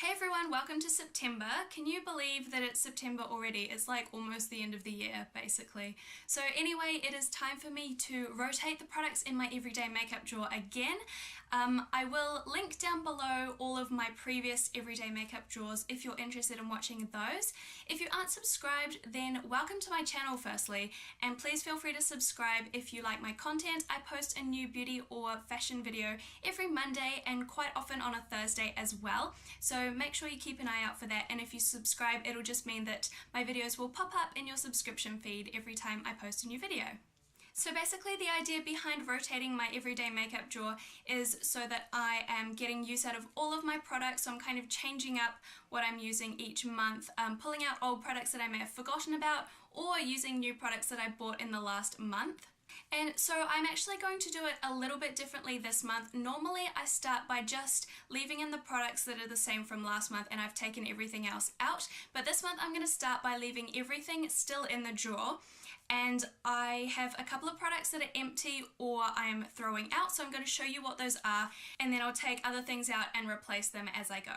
Hey everyone, welcome to September. Can you believe that it's September already? It's like almost the end of the year, basically. So anyway, it is time for me to rotate the products in my everyday makeup drawer again. I will link down below all of my previous everyday makeup drawers if you're interested in watching those. If you aren't subscribed, then welcome to my channel firstly, and please feel free to subscribe if you like my content. I post a new beauty or fashion video every Monday and quite often on a Thursday as well. So make sure you keep an eye out for that, and if you subscribe, it'll just mean that my videos will pop up in your subscription feed every time I post a new video. So basically the idea behind rotating my everyday makeup drawer is so that I am getting use out of all of my products. So I'm kind of changing up what I'm using each month, pulling out old products that I may have forgotten about, or using new products that I bought in the last month. And so I'm actually going to do it a little bit differently this month. Normally I start by just leaving in the products that are the same from last month and I've taken everything else out. But this month I'm going to start by leaving everything still in the drawer. And I have a couple of products that are empty or I'm throwing out, so I'm going to show you what those are, and then I'll take other things out and replace them as I go.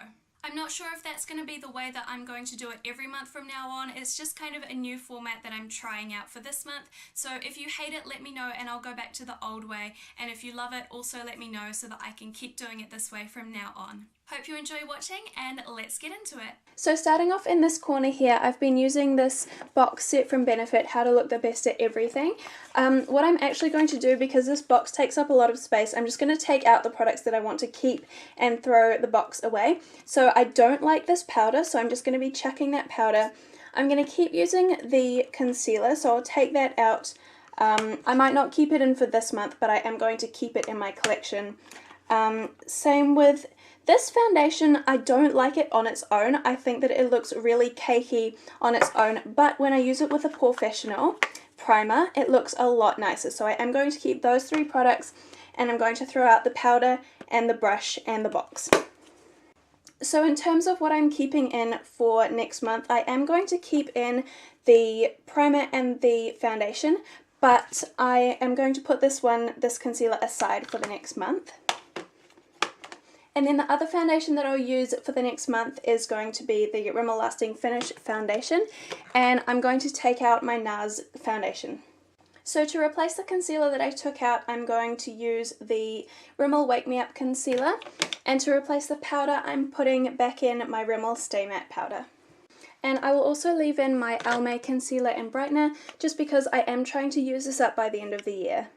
I'm not sure if that's going to be the way that I'm going to do it every month from now on. It's just kind of a new format that I'm trying out for this month. So if you hate it, let me know and I'll go back to the old way. And if you love it, also let me know so that I can keep doing it this way from now on. Hope you enjoy watching, and let's get into it. So starting off in this corner here, I've been using this box set from Benefit, How to Look the Best at Everything. What I'm actually going to do, because this box takes up a lot of space, I'm just going to take out the products that I want to keep and throw the box away. So I don't like this powder, so I'm just going to be chucking that powder. I'm going to keep using the concealer, so I'll take that out. I might not keep it in for this month, but I am going to keep it in my collection. Same with this foundation. I don't like it on its own. I think that it looks really cakey on its own, but when I use it with a Professional primer, it looks a lot nicer. So I am going to keep those three products, and I'm going to throw out the powder and the brush and the box. So in terms of what I'm keeping in for next month, I am going to keep in the primer and the foundation, but I am going to put this concealer aside for the next month. And then the other foundation that I'll use for the next month is going to be the Rimmel Lasting Finish foundation, and I'm going to take out my NARS foundation. So to replace the concealer that I took out, I'm going to use the Rimmel Wake Me Up concealer, and to replace the powder, I'm putting back in my Rimmel Stay Matte powder. And I will also leave in my Almay concealer and brightener, just because I am trying to use this up by the end of the year.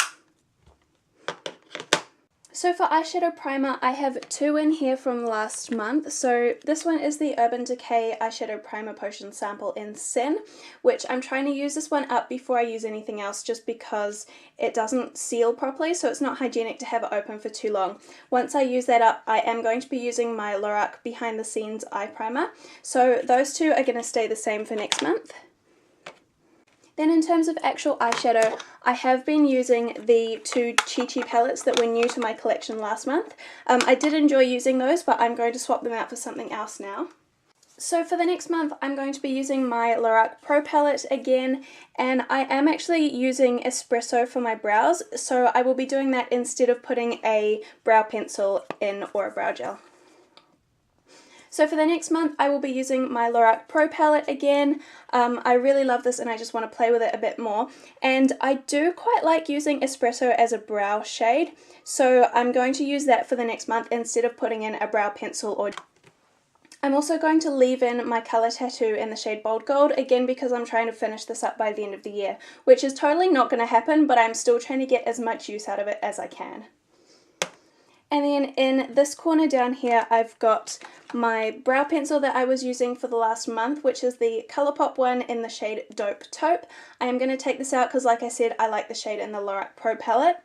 So for eyeshadow primer, I have two in here from last month. So this one is the Urban Decay Eyeshadow Primer Potion Sample in Sin, which I'm trying to use this one up before I use anything else, just because it doesn't seal properly, so it's not hygienic to have it open for too long. Once I use that up, I am going to be using my Lorac Behind the Scenes Eye Primer. So those two are going to stay the same for next month. Then in terms of actual eyeshadow, I have been using the two Chi Chi palettes that were new to my collection last month. I did enjoy using those, but I'm going to swap them out for something else now. So for the next month, I'm going to be using my Lorac Pro palette again, and I am actually using Espresso for my brows, so I will be doing that instead of putting a brow pencil in or a brow gel. So for the next month, I will be using my Lorac Pro palette again. I really love this and I just want to play with it a bit more. And I do quite like using Espresso as a brow shade, so I'm going to use that for the next month instead of putting in a brow pencil. I'm also going to leave in my colour tattoo in the shade Bold Gold, again because I'm trying to finish this up by the end of the year, which is totally not going to happen, but I'm still trying to get as much use out of it as I can. And then in this corner down here, I've got my brow pencil that I was using for the last month, which is the Colourpop one in the shade Dope Taupe. I am going to take this out because, like I said, I like the shade in the Lorac Pro palette.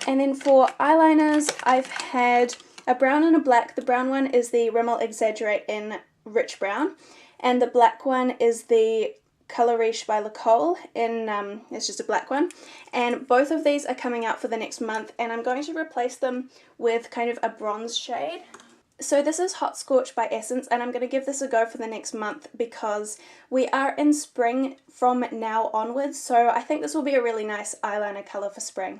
And then for eyeliners, I've had a brown and a black. The brown one is the Rimmel Exaggerate in Rich Brown, and the black one is the Color Riche by Lacole in, it's just a black one, and both of these are coming out for the next month, and I'm going to replace them with kind of a bronze shade. So this is Hot Scorch by Essence, and I'm going to give this a go for the next month because we are in spring from now onwards, so I think this will be a really nice eyeliner colour for spring.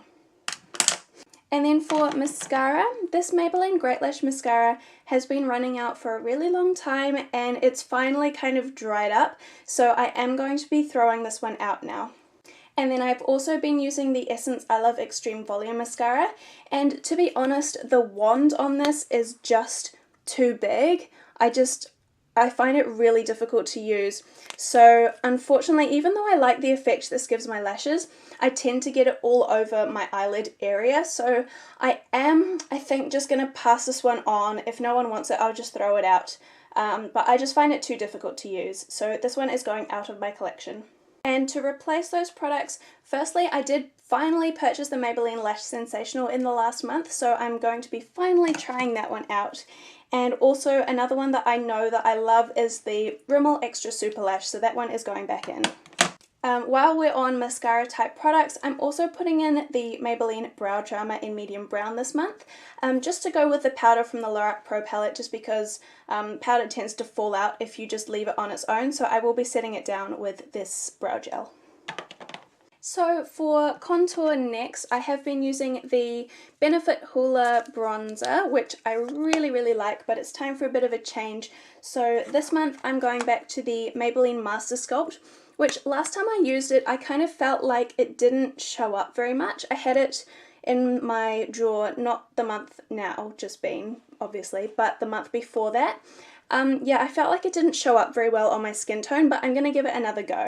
And then for mascara, this Maybelline Great Lash Mascara has been running out for a really long time and it's finally kind of dried up, so I am going to be throwing this one out now. And then I've also been using the Essence I Love Extreme Volume Mascara, and to be honest, the wand on this is just too big. I find it really difficult to use. So unfortunately, even though I like the effect this gives my lashes, I tend to get it all over my eyelid area. So I think, just going to pass this one on. If no one wants it, I'll just throw it out. But I just find it too difficult to use. So this one is going out of my collection. And to replace those products, firstly, I did finally purchase the Maybelline Lash Sensational in the last month, so I'm going to be finally trying that one out. And also another one that I know that I love is the Rimmel Extra Super Lash, so that one is going back in. While we're on mascara type products, I'm also putting in the Maybelline Brow Charmer in medium brown this month, just to go with the powder from the Lorac Pro palette, just because powder tends to fall out if you just leave it on its own, so I will be setting it down with this brow gel. So for contour next, I have been using the Benefit Hoola Bronzer, which I really like, but it's time for a bit of a change. So this month I'm going back to the Maybelline Master Sculpt, which last time I used it, I kind of felt like it didn't show up very much. I had it in my drawer, not the month now, just been, obviously, but the month before that. Yeah, I felt like it didn't show up very well on my skin tone, but I'm going to give it another go.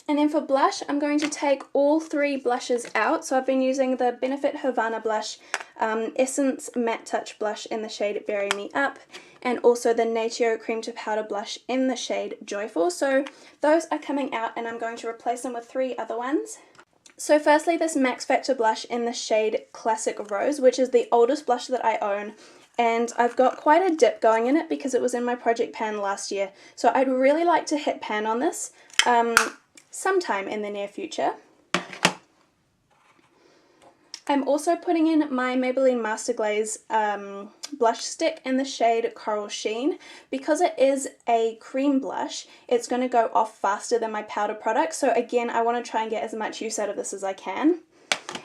And then for blush, I'm going to take all three blushes out. So I've been using the Benefit Havana blush, Essence Matte Touch blush in the shade Bury Me Up, and also the Natio Cream to Powder blush in the shade Joyful. So those are coming out and I'm going to replace them with three other ones. So firstly, this Max Factor blush in the shade Classic Rose, which is the oldest blush that I own. And I've got quite a dip going in it because it was in my project pan last year. So I'd really like to hit pan on this sometime in the near future. I'm also putting in my Maybelline Master Glaze blush stick in the shade Coral Sheen. Because it is a cream blush, it's going to go off faster than my powder product. So again, I want to try and get as much use out of this as I can.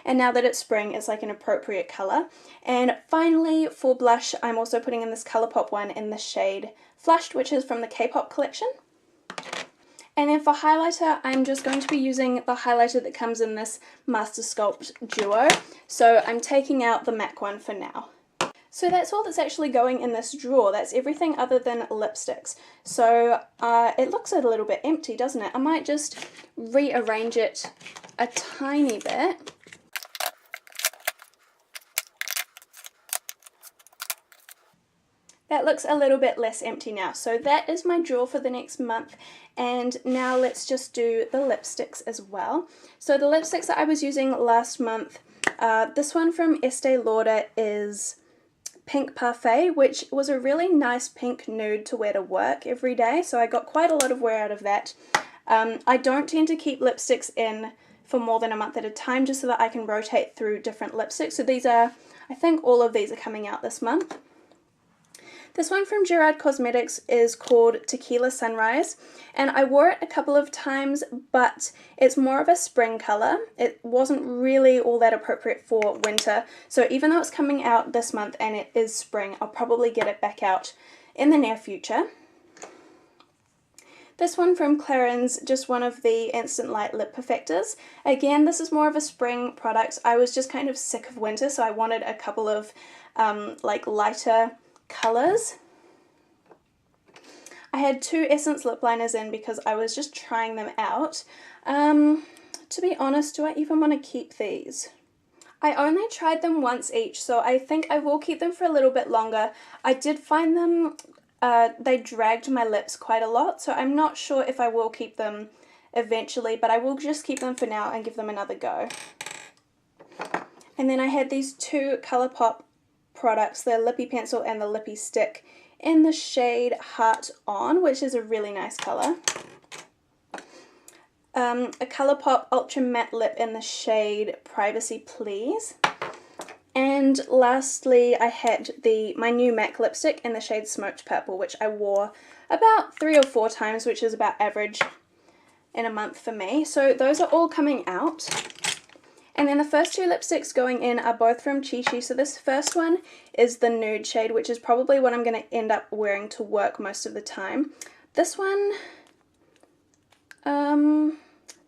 And now that it's spring, it's like an appropriate colour. And finally, for blush, I'm also putting in this Colourpop one in the shade Flushed, which is from the K-pop collection. And then for highlighter, I'm just going to be using the highlighter that comes in this Master Sculpt Duo. So I'm taking out the MAC one for now. So that's all that's actually going in this drawer. That's everything other than lipsticks. So it looks a little bit empty, doesn't it? I might just rearrange it a tiny bit. That looks a little bit less empty now. So that is my drawer for the next month. And now let's just do the lipsticks as well. So the lipsticks that I was using last month, this one from Estee Lauder is Pink Parfait, which was a really nice pink nude to wear to work every day. So I got quite a lot of wear out of that. I don't tend to keep lipsticks in for more than a month at a time, just so that I can rotate through different lipsticks. So these are, I think all of these are coming out this month. This one from Gerard Cosmetics is called Tequila Sunrise, and I wore it a couple of times, but it's more of a spring colour. It wasn't really all that appropriate for winter, so even though it's coming out this month and it is spring, I'll probably get it back out in the near future. This one from Clarins, just one of the Instant Light Lip Perfectors. Again, this is more of a spring product. I was just kind of sick of winter, so I wanted a couple of like lighter colours. I had two Essence lip liners in because I was just trying them out. To be honest, do I even want to keep these? I only tried them once each, so I think I will keep them for a little bit longer. I did find them, they dragged my lips quite a lot, so I'm not sure if I will keep them eventually, but I will just keep them for now and give them another go. And then I had these two Colourpop products, the Lippy Pencil and the Lippy Stick, in the shade Heart On, which is a really nice colour. A Colourpop Ultra Matte Lip in the shade Privacy Please. And lastly, I had my new MAC lipstick in the shade Smoked Purple, which I wore about 3 or 4 times, which is about average in a month for me. So those are all coming out. And then the first two lipsticks going in are both from Chi Chi. So this first one is the nude shade, which is probably what I'm going to end up wearing to work most of the time. This one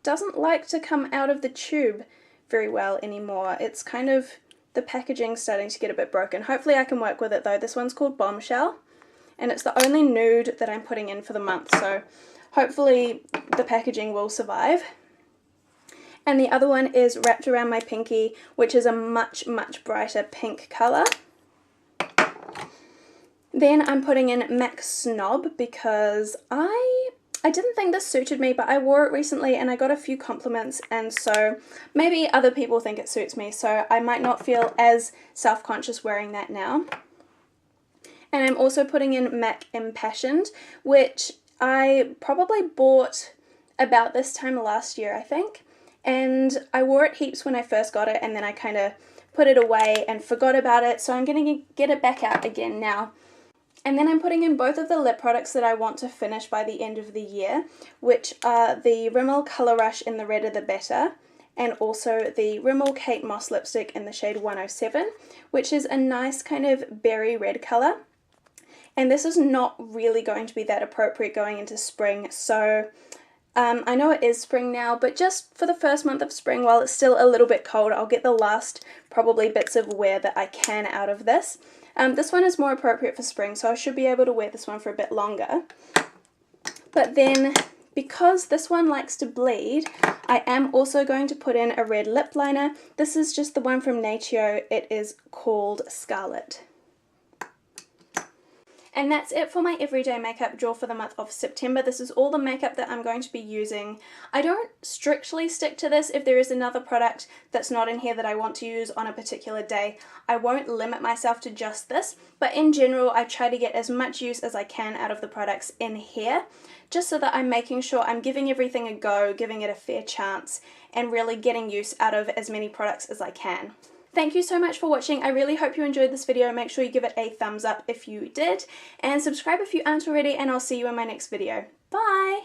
doesn't like to come out of the tube very well anymore. It's kind of, the packaging's starting to get a bit broken. Hopefully I can work with it though. This one's called Bombshell, and it's the only nude that I'm putting in for the month, so hopefully the packaging will survive. And the other one is Wrapped Around My Pinky, which is a much, much brighter pink colour. Then I'm putting in MAC Snob because I didn't think this suited me, but I wore it recently and I got a few compliments, and so maybe other people think it suits me, so I might not feel as self-conscious wearing that now. And I'm also putting in MAC Impassioned, which I probably bought about this time last year, I think. And I wore it heaps when I first got it, and then I kind of put it away and forgot about it, so I'm going to get it back out again now. And then I'm putting in both of the lip products that I want to finish by the end of the year, which are the Rimmel Colour Rush in the Redder the Better, and also the Rimmel Kate Moss lipstick in the shade 107, which is a nice kind of berry red colour. And this is not really going to be that appropriate going into spring, so I know it is spring now, but just for the first month of spring, while it's still a little bit cold, I'll get the last probably bits of wear that I can out of this. This one is more appropriate for spring, so I should be able to wear this one for a bit longer. But then, because this one likes to bleed, I am also going to put in a red lip liner. This is just the one from Natio. It is called Scarlet. And that's it for my everyday makeup drawer for the month of September. This is all the makeup that I'm going to be using. I don't strictly stick to this. If there is another product that's not in here that I want to use on a particular day, I won't limit myself to just this. But in general, I try to get as much use as I can out of the products in here, just so that I'm making sure I'm giving everything a go, giving it a fair chance, and really getting use out of as many products as I can. Thank you so much for watching. I really hope you enjoyed this video. Make sure you give it a thumbs up if you did, and subscribe if you aren't already, and I'll see you in my next video. Bye!